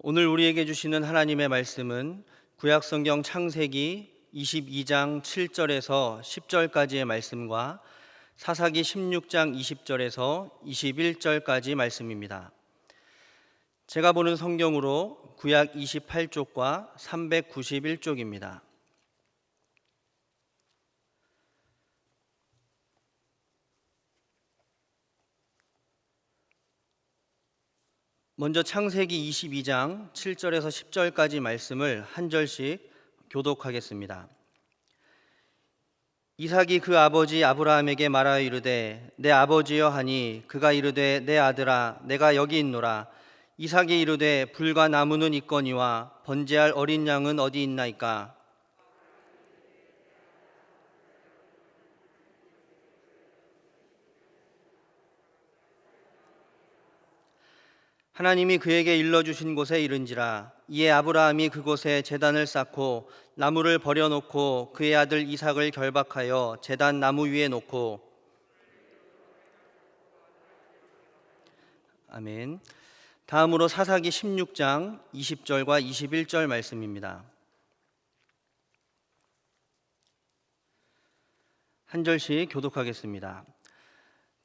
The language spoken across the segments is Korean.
오늘 우리에게 주시는 하나님의 말씀은 구약성경 창세기 22장 7절에서 10절까지의 말씀과 사사기 16장 20절에서 21절까지 말씀입니다. 제가 보는 성경으로 구약 28쪽과 391쪽입니다. 먼저 창세기 22장 7절에서 10절까지 말씀을 한 절씩 교독하겠습니다. 이삭이 그 아버지 아브라함에게 말하여 이르되 내 아버지여 하니 그가 이르되 내 아들아 내가 여기 있노라. 이삭이 이르되 불과 나무는 있거니와 번제할 어린 양은 어디 있나이까. 하나님이 그에게 일러주신 곳에 이른지라. 이에 아브라함이 그곳에 제단을 쌓고 나무를 버려놓고 그의 아들 이삭을 결박하여 제단 나무 위에 놓고. 아멘. 다음으로 사사기 16장 20절과 21절 말씀입니다. 한 절씩 교독하겠습니다.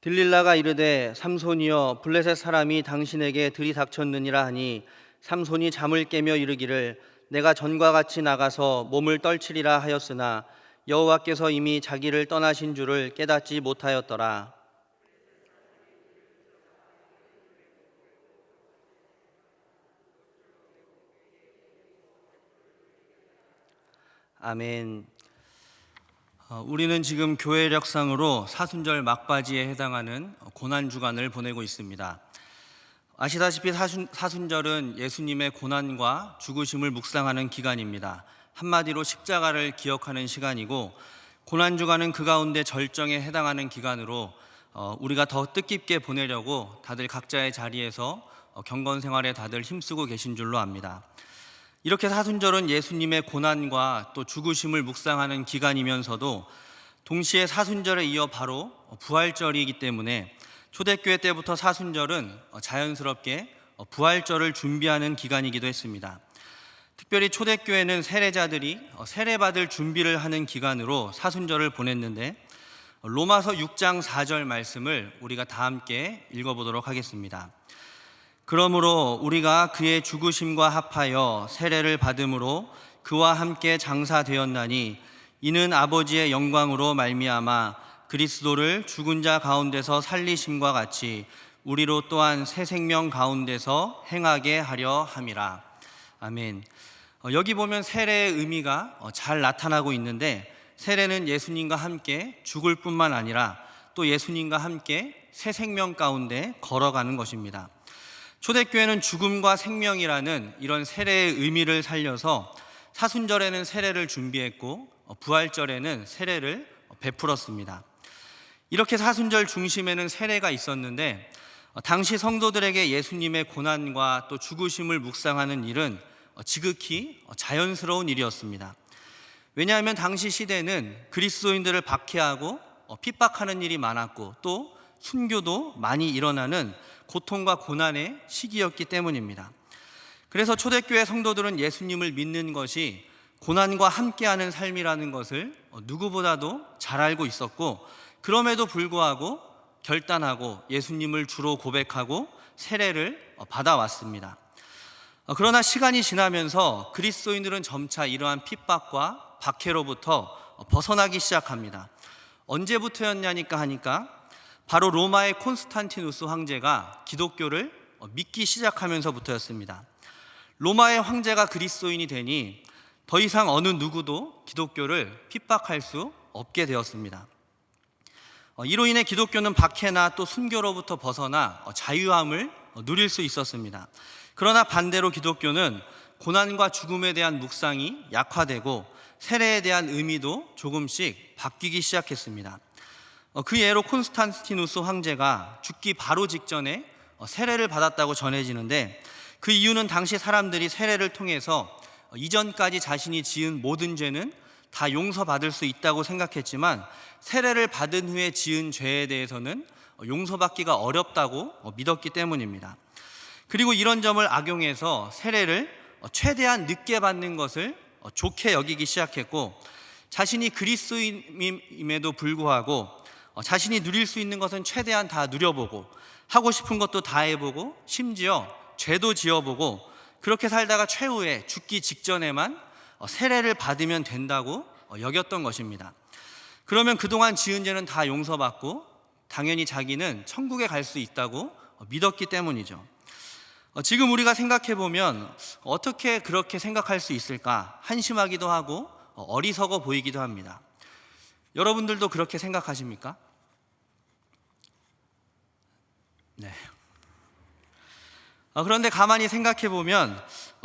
들릴라가 이르되 삼손이여 블레셋 사람이 당신에게 들이닥쳤느니라 하니 삼손이 잠을 깨며 이르기를 내가 전과 같이 나가서 몸을 떨치리라 하였으나 여호와께서 이미 자기를 떠나신 줄을 깨닫지 못하였더라. 아멘. 우리는 지금 교회력상으로 사순절 막바지에 해당하는 고난주간을 보내고 있습니다. 아시다시피 사순절은 예수님의 고난과 죽으심을 묵상하는 기간입니다. 한마디로 십자가를 기억하는 시간이고, 고난주간은 그 가운데 절정에 해당하는 기간으로 우리가 더 뜻깊게 보내려고 다들 각자의 자리에서 경건생활에 다들 힘쓰고 계신 줄로 압니다. 이렇게 사순절은 예수님의 고난과 또 죽으심을 묵상하는 기간이면서도 동시에 사순절에 이어 바로 부활절이기 때문에 초대교회 때부터 사순절은 자연스럽게 부활절을 준비하는 기간이기도 했습니다. 특별히 초대교회는 세례자들이 세례받을 준비를 하는 기간으로 사순절을 보냈는데, 로마서 6장 4절 말씀을 우리가 다 함께 읽어보도록 하겠습니다. 그러므로 우리가 그의 죽으심과 합하여 세례를 받음으로 그와 함께 장사되었나니 이는 아버지의 영광으로 말미암아 그리스도를 죽은 자 가운데서 살리심과 같이 우리로 또한 새 생명 가운데서 행하게 하려 함이라. 아멘. 여기 보면 세례의 의미가 잘 나타나고 있는데, 세례는 예수님과 함께 죽을 뿐만 아니라 또 예수님과 함께 새 생명 가운데 걸어가는 것입니다. 초대교회는 죽음과 생명이라는 이런 세례의 의미를 살려서 사순절에는 세례를 준비했고 부활절에는 세례를 베풀었습니다. 이렇게 사순절 중심에는 세례가 있었는데, 당시 성도들에게 예수님의 고난과 또 죽으심을 묵상하는 일은 지극히 자연스러운 일이었습니다. 왜냐하면 당시 시대는 그리스도인들을 박해하고 핍박하는 일이 많았고 또 순교도 많이 일어나는 고통과 고난의 시기였기 때문입니다. 그래서 초대교회 성도들은 예수님을 믿는 것이 고난과 함께하는 삶이라는 것을 누구보다도 잘 알고 있었고, 그럼에도 불구하고 결단하고 예수님을 주로 고백하고 세례를 받아왔습니다. 그러나 시간이 지나면서 그리스도인들은 점차 이러한 핍박과 박해로부터 벗어나기 시작합니다. 언제부터였냐니까 하니까 바로 로마의 콘스탄티누스 황제가 기독교를 믿기 시작하면서부터였습니다. 로마의 황제가 그리스도인이 되니 더 이상 어느 누구도 기독교를 핍박할 수 없게 되었습니다. 이로 인해 기독교는 박해나 또 순교로부터 벗어나 자유함을 누릴 수 있었습니다. 그러나 반대로 기독교는 고난과 죽음에 대한 묵상이 약화되고 세례에 대한 의미도 조금씩 바뀌기 시작했습니다. 그 예로 콘스탄티누스 황제가 죽기 바로 직전에 세례를 받았다고 전해지는데, 그 이유는 당시 사람들이 세례를 통해서 이전까지 자신이 지은 모든 죄는 다 용서받을 수 있다고 생각했지만 세례를 받은 후에 지은 죄에 대해서는 용서받기가 어렵다고 믿었기 때문입니다. 그리고 이런 점을 악용해서 세례를 최대한 늦게 받는 것을 좋게 여기기 시작했고, 자신이 그리스도인임에도 불구하고 자신이 누릴 수 있는 것은 최대한 다 누려보고, 하고 싶은 것도 다 해보고, 심지어 죄도 지어보고, 그렇게 살다가 최후에 죽기 직전에만 세례를 받으면 된다고 여겼던 것입니다. 그러면 그동안 지은 죄는 다 용서받고 당연히 자기는 천국에 갈 수 있다고 믿었기 때문이죠. 지금 우리가 생각해 보면 어떻게 그렇게 생각할 수 있을까 한심하기도 하고 어리석어 보이기도 합니다. 여러분들도 그렇게 생각하십니까? 네. 그런데 가만히 생각해 보면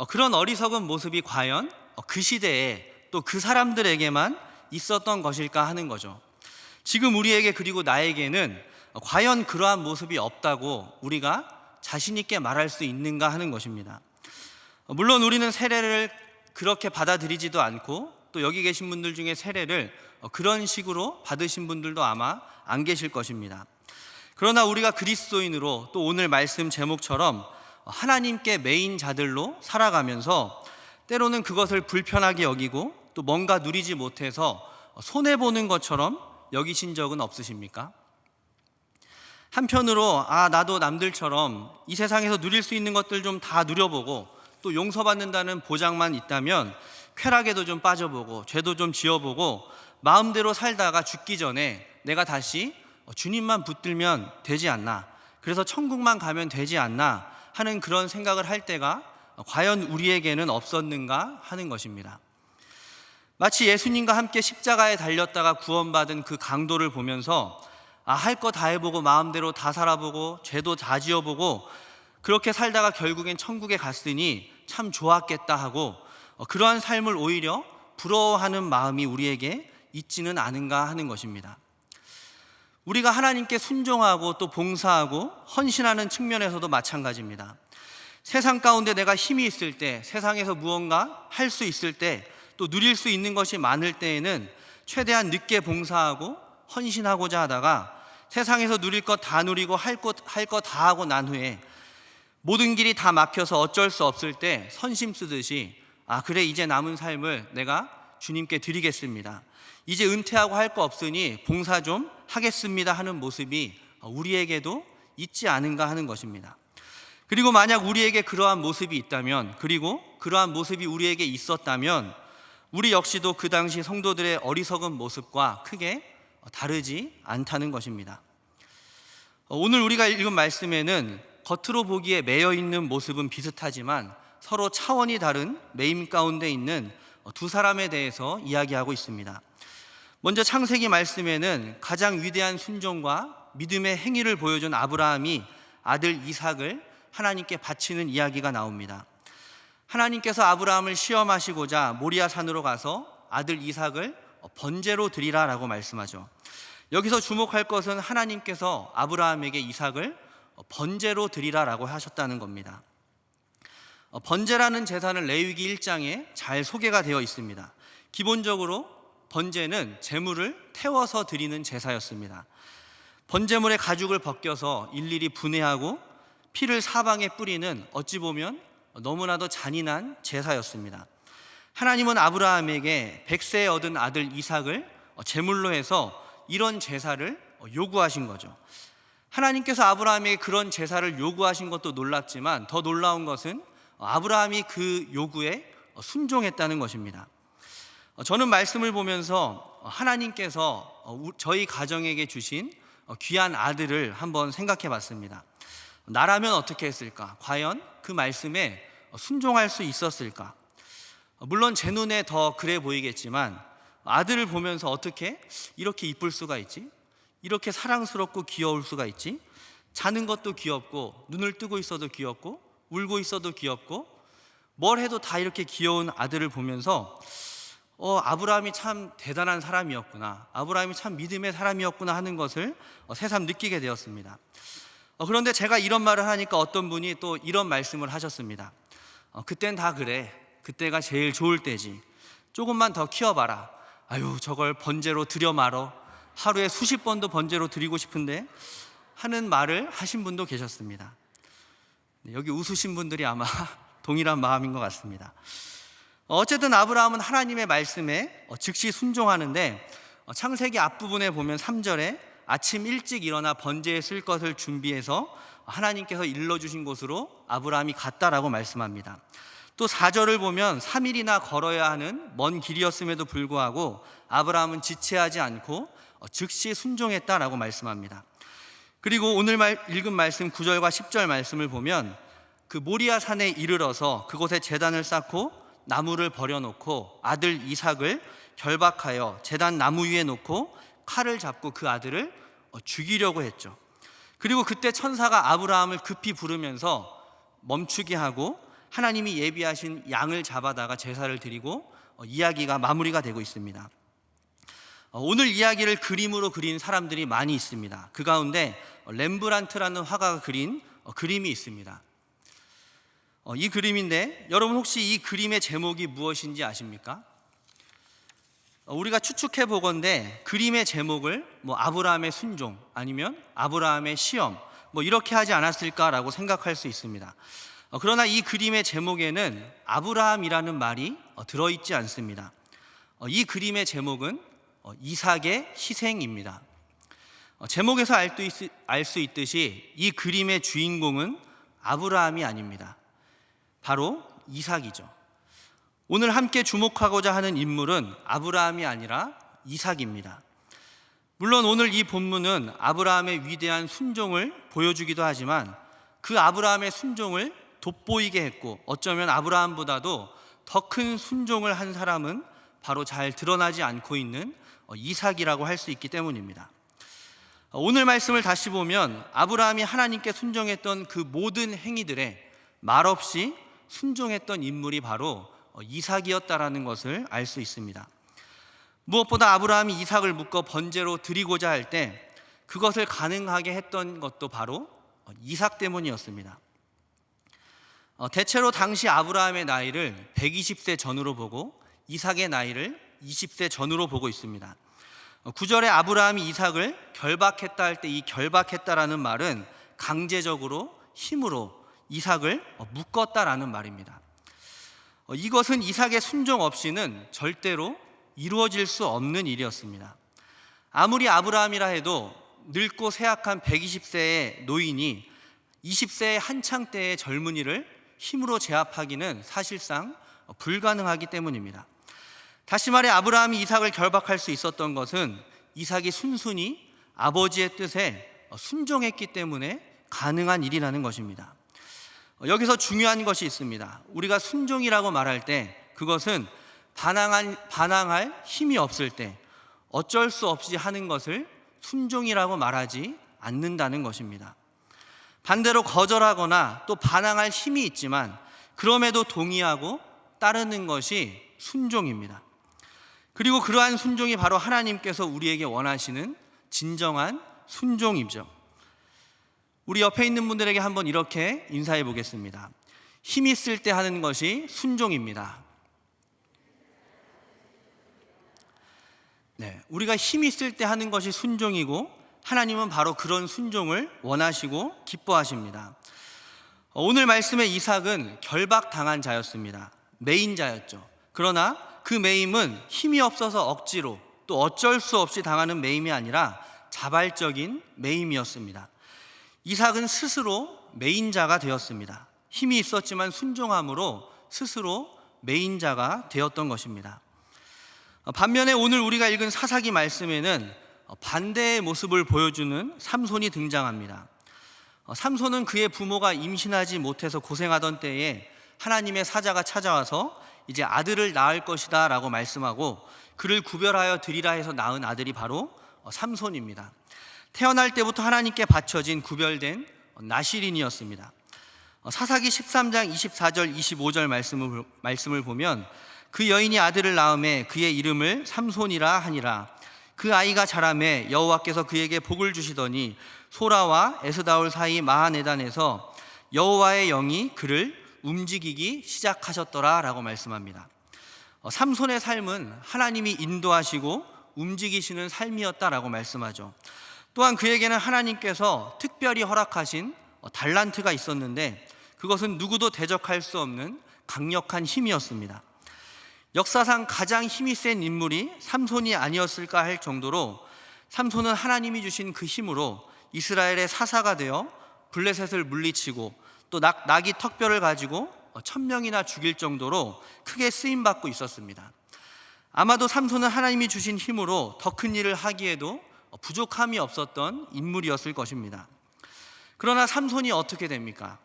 그런 어리석은 모습이 과연 그 시대에 또 그 사람들에게만 있었던 것일까 하는 거죠. 지금 우리에게, 그리고 나에게는 과연 그러한 모습이 없다고 우리가 자신 있게 말할 수 있는가 하는 것입니다. 물론 우리는 세례를 그렇게 받아들이지도 않고, 또 여기 계신 분들 중에 세례를 그런 식으로 받으신 분들도 아마 안 계실 것입니다. 그러나 우리가 그리스도인으로, 또 오늘 말씀 제목처럼 하나님께 매인 자들로 살아가면서 때로는 그것을 불편하게 여기고 또 뭔가 누리지 못해서 손해보는 것처럼 여기신 적은 없으십니까? 한편으로 나도 남들처럼 이 세상에서 누릴 수 있는 것들 좀 다 누려보고, 또 용서받는다는 보장만 있다면 쾌락에도 좀 빠져보고 죄도 좀 지어보고 마음대로 살다가 죽기 전에 내가 다시 주님만 붙들면 되지 않나, 그래서 천국만 가면 되지 않나 하는 그런 생각을 할 때가 과연 우리에게는 없었는가 하는 것입니다. 마치 예수님과 함께 십자가에 달렸다가 구원받은 그 강도를 보면서 할 거 다 해보고 마음대로 다 살아보고 죄도 다 지어보고 그렇게 살다가 결국엔 천국에 갔으니 참 좋았겠다 하고 그러한 삶을 오히려 부러워하는 마음이 우리에게 있지는 않은가 하는 것입니다. 우리가 하나님께 순종하고 또 봉사하고 헌신하는 측면에서도 마찬가지입니다. 세상 가운데 내가 힘이 있을 때, 세상에서 무언가 할 수 있을 때, 또 누릴 수 있는 것이 많을 때에는 최대한 늦게 봉사하고 헌신하고자 하다가 세상에서 누릴 것 다 누리고 할 것 다 하고 난 후에 모든 길이 다 막혀서 어쩔 수 없을 때 선심 쓰듯이 그래, 이제 남은 삶을 내가 주님께 드리겠습니다, 이제 은퇴하고 할 거 없으니 봉사 좀 하겠습니다 하는 모습이 우리에게도 있지 않은가 하는 것입니다. 그리고 만약 우리에게 그러한 모습이 있다면, 그리고 그러한 모습이 우리에게 있었다면 우리 역시도 그 당시 성도들의 어리석은 모습과 크게 다르지 않다는 것입니다. 오늘 우리가 읽은 말씀에는 겉으로 보기에 매여 있는 모습은 비슷하지만 서로 차원이 다른 매임 가운데 있는 두 사람에 대해서 이야기하고 있습니다. 먼저 창세기 말씀에는 가장 위대한 순종과 믿음의 행위를 보여준 아브라함이 아들 이삭을 하나님께 바치는 이야기가 나옵니다. 하나님께서 아브라함을 시험하시고자 모리아 산으로 가서 아들 이삭을 번제로 드리라 라고 말씀하죠. 여기서 주목할 것은 하나님께서 아브라함에게 이삭을 번제로 드리라 라고 하셨다는 겁니다. 번제라는 제사는 레위기 1장에 잘 소개가 되어 있습니다. 기본적으로 번제는 제물을 태워서 드리는 제사였습니다. 번제물의 가죽을 벗겨서 일일이 분해하고 피를 사방에 뿌리는 어찌 보면 너무나도 잔인한 제사였습니다. 하나님은 아브라함에게 100세에 얻은 아들 이삭을 제물로 해서 이런 제사를 요구하신 거죠. 하나님께서 아브라함에게 그런 제사를 요구하신 것도 놀랍지만 더 놀라운 것은 아브라함이 그 요구에 순종했다는 것입니다. 저는 말씀을 보면서 하나님께서 저희 가정에게 주신 귀한 아들을 한번 생각해 봤습니다. 나라면 어떻게 했을까? 과연 그 말씀에 순종할 수 있었을까? 물론 제 눈에 더 그래 보이겠지만 아들을 보면서 어떻게 이렇게 이쁠 수가 있지? 이렇게 사랑스럽고 귀여울 수가 있지? 자는 것도 귀엽고 눈을 뜨고 있어도 귀엽고 울고 있어도 귀엽고 뭘 해도 다 이렇게 귀여운 아들을 보면서 아브라함이 참 대단한 사람이었구나, 아브라함이 참 믿음의 사람이었구나 하는 것을 새삼 느끼게 되었습니다. 그런데 제가 이런 말을 하니까 어떤 분이 또 이런 말씀을 하셨습니다. 그땐 다 그래, 그때가 제일 좋을 때지, 조금만 더 키워봐라, 아유 저걸 번제로 드려 말어, 하루에 수십 번도 번제로 드리고 싶은데 하는 말을 하신 분도 계셨습니다. 여기 웃으신 분들이 아마 동일한 마음인 것 같습니다. 어쨌든 아브라함은 하나님의 말씀에 즉시 순종하는데, 창세기 앞부분에 보면 3절에 아침 일찍 일어나 번제에 쓸 것을 준비해서 하나님께서 일러주신 곳으로 아브라함이 갔다라고 말씀합니다. 또 4절을 보면 3일이나 걸어야 하는 먼 길이었음에도 불구하고 아브라함은 지체하지 않고 즉시 순종했다라고 말씀합니다. 그리고 오늘 읽은 말씀 9절과 10절 말씀을 보면 그 모리아 산에 이르러서 그곳에 제단을 쌓고 나무를 버려놓고 아들 이삭을 결박하여 제단 나무 위에 놓고 칼을 잡고 그 아들을 죽이려고 했죠. 그리고 그때 천사가 아브라함을 급히 부르면서 멈추게 하고 하나님이 예비하신 양을 잡아다가 제사를 드리고 이야기가 마무리가 되고 있습니다. 오늘 이야기를 그림으로 그린 사람들이 많이 있습니다. 그 가운데 렘브란트라는 화가가 그린 그림이 있습니다. 이 그림인데 여러분 혹시 이 그림의 제목이 무엇인지 아십니까? 우리가 추측해 보건대 그림의 제목을 아브라함의 순종 아니면 아브라함의 시험 이렇게 하지 않았을까라고 생각할 수 있습니다. 그러나 이 그림의 제목에는 아브라함이라는 말이 들어있지 않습니다. 이 그림의 제목은 이삭의 희생입니다. 제목에서 알 수 있듯이 이 그림의 주인공은 아브라함이 아닙니다. 바로 이삭이죠. 오늘 함께 주목하고자 하는 인물은 아브라함이 아니라 이삭입니다. 물론 오늘 이 본문은 아브라함의 위대한 순종을 보여주기도 하지만 그 아브라함의 순종을 돋보이게 했고 어쩌면 아브라함보다도 더 큰 순종을 한 사람은 바로 잘 드러나지 않고 있는 이삭이라고 할 수 있기 때문입니다. 오늘 말씀을 다시 보면 아브라함이 하나님께 순종했던 그 모든 행위들에 말없이 순종했던 인물이 바로 이삭이었다라는 것을 알 수 있습니다. 무엇보다 아브라함이 이삭을 묶어 번제로 드리고자 할 때 그것을 가능하게 했던 것도 바로 이삭 때문이었습니다. 대체로 당시 아브라함의 나이를 120세 전후로 보고 이삭의 나이를 20세 전후로 보고 있습니다. 9절에 아브라함이 이삭을 결박했다 할 때 이 결박했다라는 말은 강제적으로 힘으로 이삭을 묶었다라는 말입니다. 이것은 이삭의 순종 없이는 절대로 이루어질 수 없는 일이었습니다. 아무리 아브라함이라 해도 늙고 쇠약한 120세의 노인이 20세의 한창 때의 젊은이를 힘으로 제압하기는 사실상 불가능하기 때문입니다. 다시 말해 아브라함이 이삭을 결박할 수 있었던 것은 이삭이 순순히 아버지의 뜻에 순종했기 때문에 가능한 일이라는 것입니다. 여기서 중요한 것이 있습니다. 우리가 순종이라고 말할 때 그것은 반항할 힘이 없을 때 어쩔 수 없이 하는 것을 순종이라고 말하지 않는다는 것입니다. 반대로 거절하거나 또 반항할 힘이 있지만 그럼에도 동의하고 따르는 것이 순종입니다. 그리고 그러한 순종이 바로 하나님께서 우리에게 원하시는 진정한 순종이죠. 우리 옆에 있는 분들에게 한번 이렇게 인사해 보겠습니다. 힘 있을 때 하는 것이 순종입니다. 네, 우리가 힘 있을 때 하는 것이 순종이고 하나님은 바로 그런 순종을 원하시고 기뻐하십니다. 오늘 말씀의 이삭은 결박당한 자였습니다. 매인자였죠. 그러나 그 매임은 힘이 없어서 억지로 또 어쩔 수 없이 당하는 매임이 아니라 자발적인 매임이었습니다. 이삭은 스스로 매인자가 되었습니다. 힘이 있었지만 순종함으로 스스로 매인자가 되었던 것입니다. 반면에 오늘 우리가 읽은 사사기 말씀에는 반대의 모습을 보여주는 삼손이 등장합니다. 삼손은 그의 부모가 임신하지 못해서 고생하던 때에 하나님의 사자가 찾아와서 이제 아들을 낳을 것이다 라고 말씀하고 그를 구별하여 드리라 해서 낳은 아들이 바로 삼손입니다. 태어날 때부터 하나님께 바쳐진 구별된 나실인이었습니다. 사사기 13장 24절 25절 말씀을 보면 그 여인이 아들을 낳음에 그의 이름을 삼손이라 하니라. 그 아이가 자라매 여호와께서 그에게 복을 주시더니 소라와 에스다올 사이 마하네단에서 여호와의 영이 그를 움직이기 시작하셨더라 라고 말씀합니다. 삼손의 삶은 하나님이 인도하시고 움직이시는 삶이었다라고 말씀하죠. 또한 그에게는 하나님께서 특별히 허락하신 달란트가 있었는데 그것은 누구도 대적할 수 없는 강력한 힘이었습니다. 역사상 가장 힘이 센 인물이 삼손이 아니었을까 할 정도로 삼손은 하나님이 주신 그 힘으로 이스라엘의 사사가 되어 블레셋을 물리치고 또 나귀 턱뼈를 가지고 1000명이나 죽일 정도로 크게 쓰임받고 있었습니다. 아마도 삼손은 하나님이 주신 힘으로 더 큰 일을 하기에도 부족함이 없었던 인물이었을 것입니다. 그러나 삼손이 어떻게 됩니까?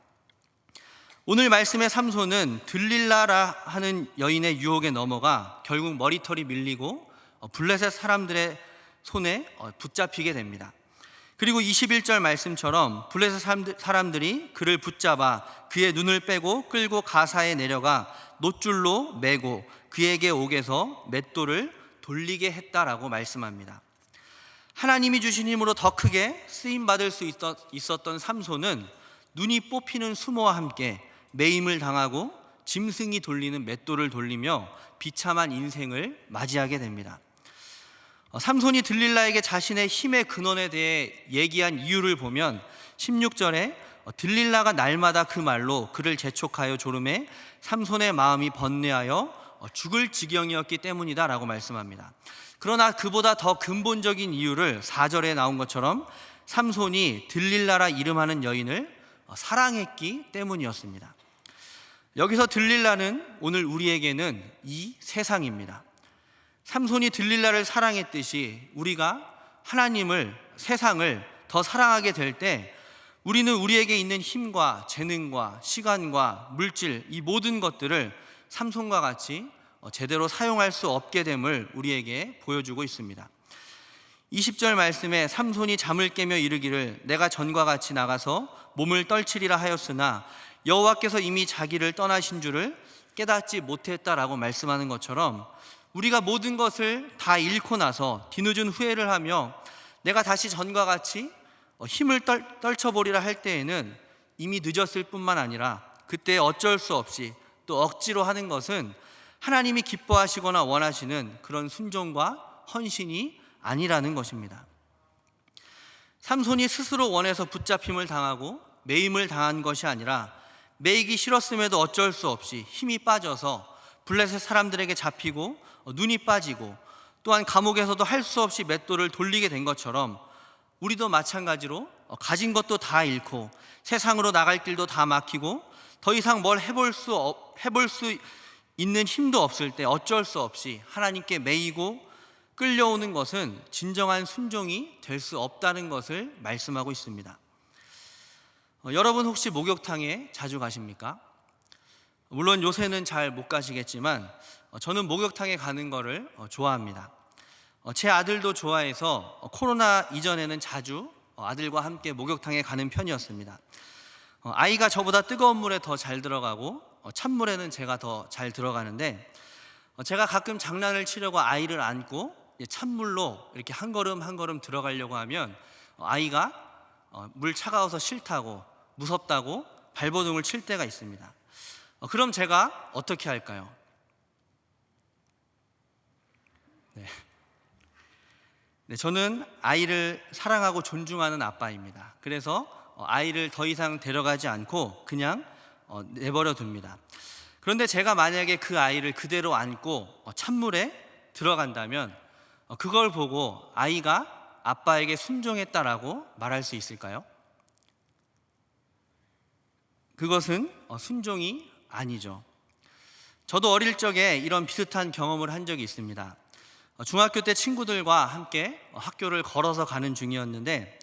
오늘 말씀의 삼손은 들릴라라 하는 여인의 유혹에 넘어가 결국 머리털이 밀리고 블레셋 사람들의 손에 붙잡히게 됩니다. 그리고 21절 말씀처럼 블레셋 사람들이 그를 붙잡아 그의 눈을 빼고 끌고 가사에 내려가 놋줄로 매고 그에게 옥에서 맷돌을 돌리게 했다라고 말씀합니다. 하나님이 주신 힘으로 더 크게 쓰임받을 수 있었던 삼손은 눈이 뽑히는 수모와 함께 매임을 당하고 짐승이 돌리는 맷돌을 돌리며 비참한 인생을 맞이하게 됩니다. 삼손이 들릴라에게 자신의 힘의 근원에 대해 얘기한 이유를 보면 16절에 들릴라가 날마다 그 말로 그를 재촉하여 조름해 삼손의 마음이 번뇌하여 죽을 지경이었기 때문이다 라고 말씀합니다. 그러나 그보다 더 근본적인 이유를 4절에 나온 것처럼 삼손이 들릴라라 이름하는 여인을 사랑했기 때문이었습니다. 여기서 들릴라는 오늘 우리에게는 이 세상입니다. 삼손이 들릴라를 사랑했듯이 우리가 하나님을, 세상을 더 사랑하게 될 때 우리는 우리에게 있는 힘과 재능과 시간과 물질, 이 모든 것들을 삼손과 같이 제대로 사용할 수 없게 됨을 우리에게 보여주고 있습니다. 20절 말씀에 삼손이 잠을 깨며 이르기를 내가 전과 같이 나가서 몸을 떨치리라 하였으나 여호와께서 이미 자기를 떠나신 줄을 깨닫지 못했다라고 말씀하는 것처럼 우리가 모든 것을 다 잃고 나서 뒤늦은 후회를 하며 내가 다시 전과 같이 힘을 떨쳐보리라 할 때에는 이미 늦었을 뿐만 아니라 그때 어쩔 수 없이 또 억지로 하는 것은 하나님이 기뻐하시거나 원하시는 그런 순종과 헌신이 아니라는 것입니다. 삼손이 스스로 원해서 붙잡힘을 당하고 매임을 당한 것이 아니라 매이기 싫었음에도 어쩔 수 없이 힘이 빠져서 블레셋 사람들에게 잡히고 눈이 빠지고 또한 감옥에서도 할 수 없이 맷돌을 돌리게 된 것처럼 우리도 마찬가지로 가진 것도 다 잃고 세상으로 나갈 길도 다 막히고 더 이상 뭘 해볼 수 있는 힘도 없을 때 어쩔 수 없이 하나님께 매이고 끌려오는 것은 진정한 순종이 될 수 없다는 것을 말씀하고 있습니다. 여러분 혹시 목욕탕에 자주 가십니까? 물론 요새는 잘 못 가시겠지만 저는 목욕탕에 가는 거를 좋아합니다. 제 아들도 좋아해서 코로나 이전에는 자주 아들과 함께 목욕탕에 가는 편이었습니다. 아이가 저보다 뜨거운 물에 더 잘 들어가고 찬물에는 제가 더 잘 들어가는데 제가 가끔 장난을 치려고 아이를 안고 찬물로 이렇게 한 걸음 한 걸음 들어가려고 하면 아이가 물 차가워서 싫다고 무섭다고 발버둥을 칠 때가 있습니다. 그럼 제가 어떻게 할까요? 저는 아이를 사랑하고 존중하는 아빠입니다. 그래서 아이를 더 이상 데려가지 않고 그냥 내버려 둡니다. 그런데 제가 만약에 그 아이를 그대로 안고 찬물에 들어간다면 그걸 보고 아이가 아빠에게 순종했다라고 말할 수 있을까요? 그것은 순종이 아니죠. 저도 어릴 적에 이런 비슷한 경험을 한 적이 있습니다. 중학교 때 친구들과 함께 학교를 걸어서 가는 중이었는데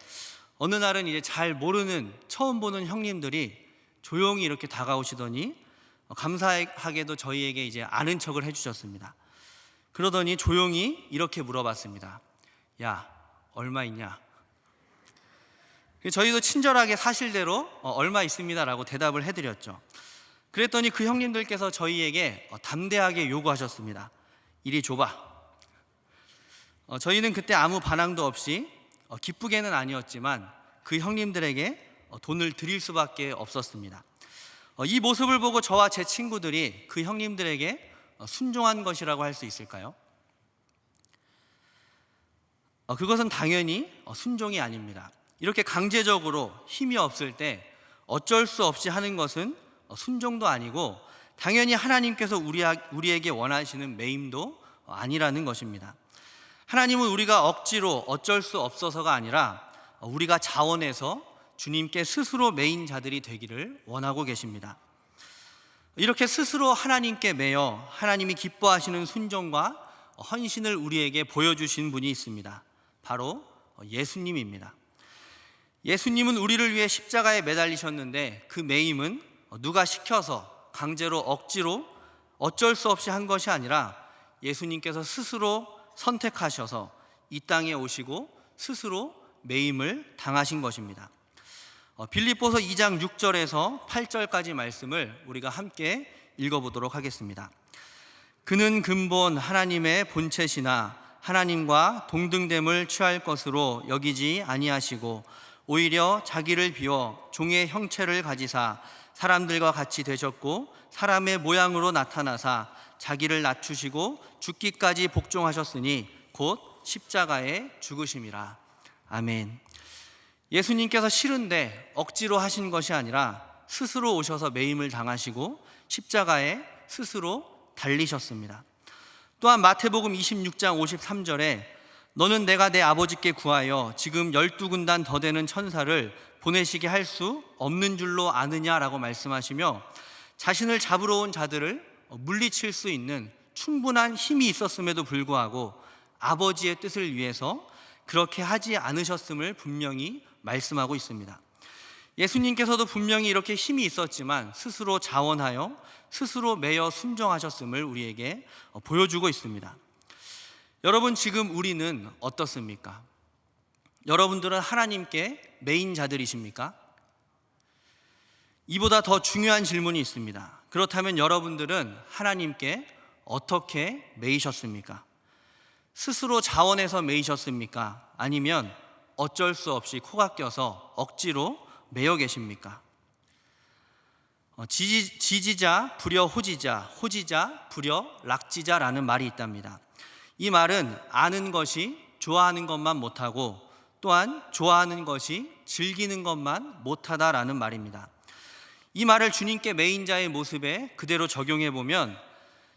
어느 날은 이제 잘 모르는 처음 보는 형님들이 조용히 이렇게 다가오시더니 감사하게도 저희에게 이제 아는 척을 해주셨습니다. 그러더니 조용히 이렇게 물어봤습니다. 야, 얼마 있냐? 저희도 친절하게 사실대로 얼마 있습니다라고 대답을 해드렸죠. 그랬더니 그 형님들께서 저희에게 담대하게 요구하셨습니다. 이리 줘봐. 저희는 그때 아무 반항도 없이 기쁘게는 아니었지만 그 형님들에게 돈을 드릴 수밖에 없었습니다. 이 모습을 보고 저와 제 친구들이 그 형님들에게 순종한 것이라고 할 수 있을까요? 그것은 당연히 순종이 아닙니다. 이렇게 강제적으로 힘이 없을 때 어쩔 수 없이 하는 것은 순종도 아니고 당연히 하나님께서 우리에게 원하시는 매임도 아니라는 것입니다. 하나님은 우리가 억지로 어쩔 수 없어서가 아니라 우리가 자원해서 주님께 스스로 매인 자들이 되기를 원하고 계십니다. 이렇게 스스로 하나님께 매여 하나님이 기뻐하시는 순종과 헌신을 우리에게 보여주신 분이 있습니다. 바로 예수님입니다. 예수님은 우리를 위해 십자가에 매달리셨는데 그 매임은 누가 시켜서 강제로 억지로 어쩔 수 없이 한 것이 아니라 예수님께서 스스로 선택하셔서 이 땅에 오시고 스스로 매임을 당하신 것입니다. 빌립보서 2장 6절에서 8절까지 말씀을 우리가 함께 읽어보도록 하겠습니다. 그는 근본 하나님의 본체시나 하나님과 동등됨을 취할 것으로 여기지 아니하시고 오히려 자기를 비워 종의 형체를 가지사 사람들과 같이 되셨고 사람의 모양으로 나타나사 자기를 낮추시고 죽기까지 복종하셨으니 곧 십자가에 죽으심이라. 아멘. 예수님께서 싫은데 억지로 하신 것이 아니라 스스로 오셔서 매임을 당하시고 십자가에 스스로 달리셨습니다. 또한 마태복음 26장 53절에 너는 내가 내 아버지께 구하여 지금 12군단 더 되는 천사를 보내시게 할 수 없는 줄로 아느냐라고 말씀하시며 자신을 잡으러 온 자들을 물리칠 수 있는 충분한 힘이 있었음에도 불구하고 아버지의 뜻을 위해서 그렇게 하지 않으셨음을 분명히 말씀하고 있습니다. 예수님께서도 분명히 이렇게 힘이 있었지만 스스로 자원하여 스스로 매여 순종하셨음을 우리에게 보여주고 있습니다. 여러분, 지금 우리는 어떻습니까? 여러분들은 하나님께 매인 자들이십니까? 이보다 더 중요한 질문이 있습니다. 그렇다면 여러분들은 하나님께 어떻게 매이셨습니까? 스스로 자원해서 매이셨습니까? 아니면 어쩔 수 없이 코가 껴서 억지로 매여 계십니까? 지지자 불여 호지자, 호지자 불여 락지자라는 말이 있답니다. 이 말은 아는 것이 좋아하는 것만 못하고 또한 좋아하는 것이 즐기는 것만 못하다라는 말입니다. 이 말을 주님께 매인 자의 모습에 그대로 적용해 보면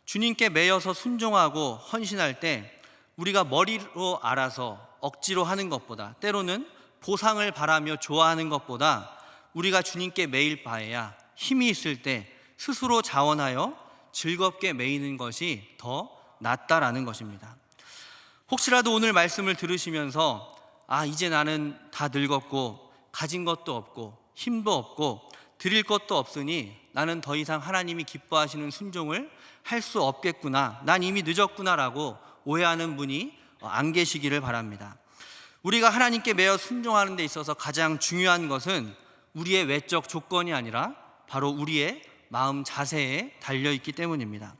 주님께 매여서 순종하고 헌신할 때 우리가 머리로 알아서 억지로 하는 것보다, 때로는 보상을 바라며 좋아하는 것보다 우리가 주님께 매일 바에야 힘이 있을 때 스스로 자원하여 즐겁게 매이는 것이 더 낫다라는 것입니다. 혹시라도 오늘 말씀을 들으시면서 이제 나는 다 늙었고 가진 것도 없고 힘도 없고 드릴 것도 없으니 나는 더 이상 하나님이 기뻐하시는 순종을 할 수 없겠구나, 난 이미 늦었구나라고 오해하는 분이 안 계시기를 바랍니다. 우리가 하나님께 매여 순종하는 데 있어서 가장 중요한 것은 우리의 외적 조건이 아니라 바로 우리의 마음 자세에 달려있기 때문입니다.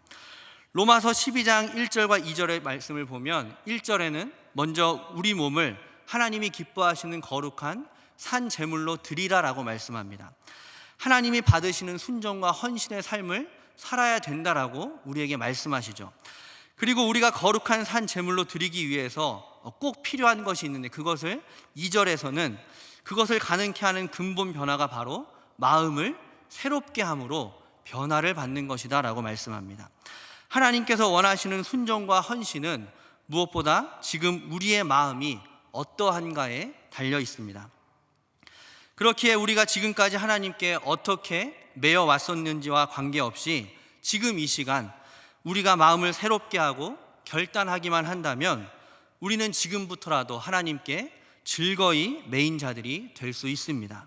로마서 12장 1절과 2절의 말씀을 보면 1절에는 먼저 우리 몸을 하나님이 기뻐하시는 거룩한 산 제물로 드리라라고 말씀합니다. 하나님이 받으시는 순종과 헌신의 삶을 살아야 된다라고 우리에게 말씀하시죠. 그리고 우리가 거룩한 산 제물로 드리기 위해서 꼭 필요한 것이 있는데 그것을 2절에서는 그것을 가능케 하는 근본 변화가 바로 마음을 새롭게 함으로 변화를 받는 것이다 라고 말씀합니다. 하나님께서 원하시는 순종과 헌신은 무엇보다 지금 우리의 마음이 어떠한가에 달려 있습니다. 그렇기에 우리가 지금까지 하나님께 어떻게 매여 왔었는지와 관계없이 지금 이 시간 우리가 마음을 새롭게 하고 결단하기만 한다면 우리는 지금부터라도 하나님께 즐거이 매인 자들이 될 수 있습니다.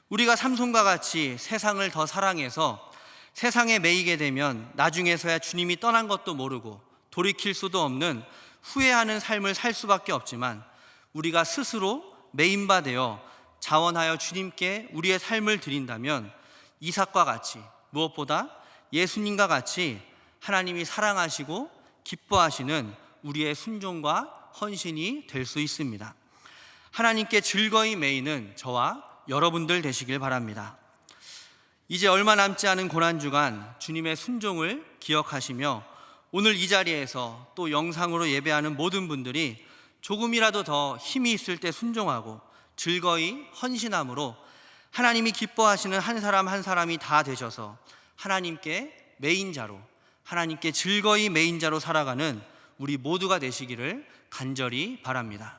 우리가 삼손과 같이 세상을 더 사랑해서 세상에 매이게 되면 나중에서야 주님이 떠난 것도 모르고 돌이킬 수도 없는 후회하는 삶을 살 수밖에 없지만 우리가 스스로 매인바 되어 자원하여 주님께 우리의 삶을 드린다면 이삭과 같이, 무엇보다 예수님과 같이 하나님이 사랑하시고 기뻐하시는 우리의 순종과 헌신이 될 수 있습니다. 하나님께 즐거이 매이는 저와 여러분들 되시길 바랍니다. 이제 얼마 남지 않은 고난주간 주님의 순종을 기억하시며 오늘 이 자리에서 또 영상으로 예배하는 모든 분들이 조금이라도 더 힘이 있을 때 순종하고 즐거이 헌신함으로 하나님이 기뻐하시는 한 사람 한 사람이 다 되셔서 하나님께 매인자로, 하나님께 즐거이 매인자로 살아가는 우리 모두가 되시기를 간절히 바랍니다.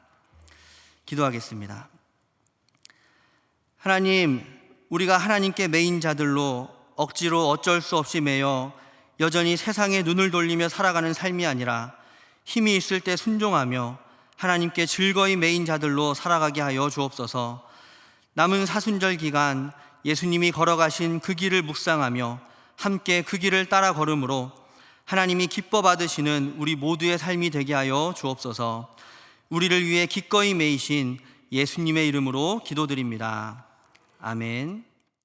기도하겠습니다. 하나님, 우리가 하나님께 매인자들로 억지로 어쩔 수 없이 매여 여전히 세상에 눈을 돌리며 살아가는 삶이 아니라 힘이 있을 때 순종하며 하나님께 즐거이 매인자들로 살아가게 하여 주옵소서. 남은 사순절 기간 예수님이 걸어가신 그 길을 묵상하며 함께 그 길을 따라 걸음으로 하나님이 기뻐 받으시는 우리 모두의 삶이 되게 하여 주옵소서. 우리를 위해 기꺼이 매이신 예수님의 이름으로 기도드립니다. 아멘.